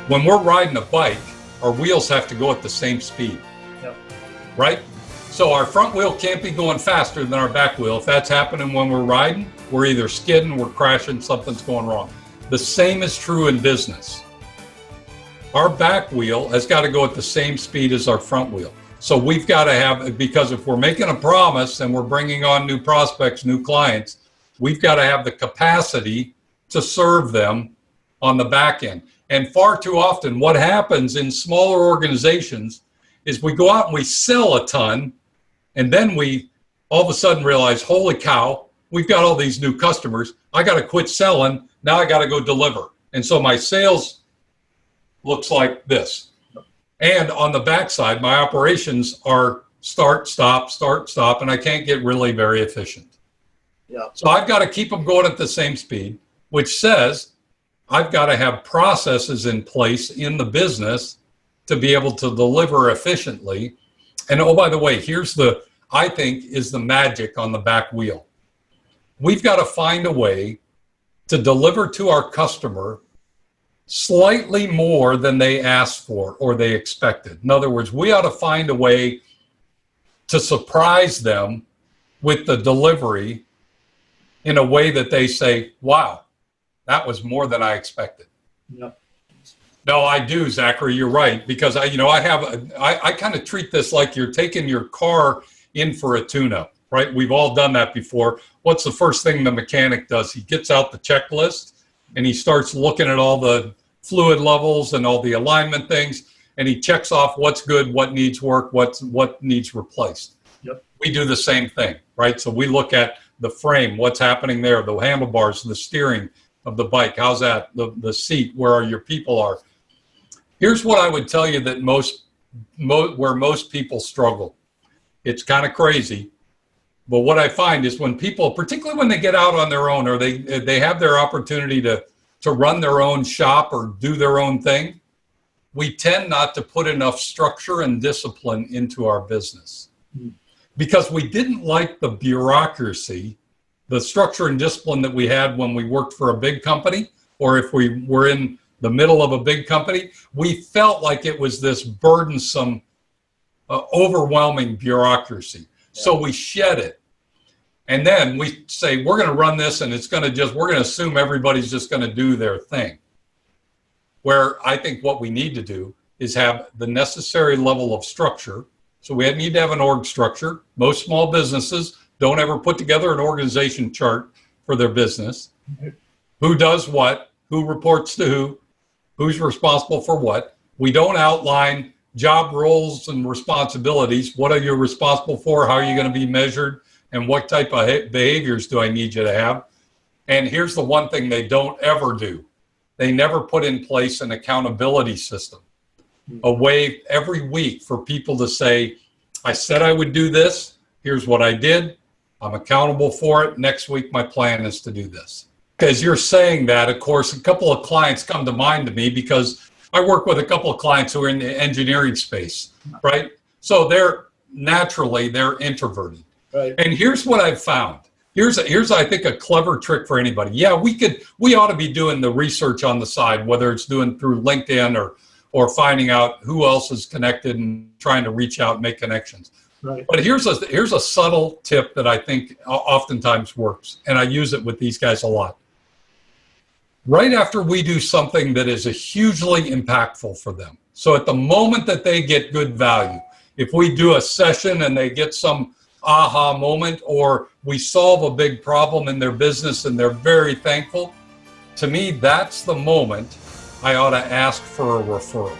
When we're riding a bike, our wheels have to go at the same speed, Yep. right? So our front wheel can't be going faster than our back wheel. If that's happening when we're riding, we're either skidding, we're crashing, something's going wrong. The same is true in business. Our back wheel has got to go at the same speed as our front wheel. So we've got to have, because if we're making a promise and we're bringing on new prospects, new clients, we've got to have the capacity to serve them on the back end. And far too often, what happens in smaller organizations is we go out and we sell a ton, and then we all of a sudden realize, holy cow, we've got all these new customers. I got to quit selling. Now I got to go deliver. And so my sales looks like this. And on the backside, my operations are start, stop, and I can't get really very efficient. Yeah. So I've got to keep them going at the same speed, which says I've got to have processes in place in the business to be able to deliver efficiently. And oh, by the way, here's the, I think, is the magic on the back wheel. We've got to find a way to deliver to our customer slightly more than they asked for or they expected. In other words, we ought to find a way to surprise them with the delivery in a way that they say, wow, that was more than I expected. Yep. No, I do, Zachary, you're right. Because I kind of treat this like you're taking your car in for a tune-up, right? We've all done that before. What's the first thing the mechanic does? He gets out the checklist and he starts looking at all the fluid levels and all the alignment things, and he checks off what's good, what needs work, what needs replaced. Yep. We do the same thing, right? So we look at the frame, what's happening there, the handlebars, the steering of the bike, how's that, the seat, where your people are. Here's what I would tell you that where most people struggle. It's kind of crazy, but what I find is when people, particularly when they get out on their own or they have their opportunity to run their own shop or do their own thing, we tend not to put enough structure and discipline into our business because we didn't like the bureaucracy, the structure and discipline that we had when we worked for a big company, or if we were in the middle of a big company. We felt like it was this burdensome, overwhelming bureaucracy. Yeah. So we shed it. And then we say, we're going to run this and we're going to assume everybody's just going to do their thing. Where I think what we need to do is have the necessary level of structure. So we need to have an org structure. Most small businesses don't ever put together an organization chart for their business. Who does what, who reports to who's responsible for what. We don't outline job roles and responsibilities. What are you responsible for? How are you going to be measured? And what type of behaviors do I need you to have? And here's the one thing they don't ever do. They never put in place an accountability system, a way every week for people to say, I said I would do this. Here's what I did. I'm accountable for it. Next week, my plan is to do this. As you're saying that, of course, a couple of clients come to mind to me because I work with a couple of clients who are in the engineering space, right? So they're introverted. Right. And here's what I've found. Here's I think a clever trick for anybody. Yeah, we ought to be doing the research on the side, whether it's doing through LinkedIn or finding out who else is connected and trying to reach out and make connections. Right. But here's a subtle tip that I think oftentimes works, and I use it with these guys a lot. Right after we do something that is hugely impactful for them. So at the moment that they get good value, if we do a session and they get some aha moment, or we solve a big problem in their business and they're very thankful, to me, that's the moment I ought to ask for a referral.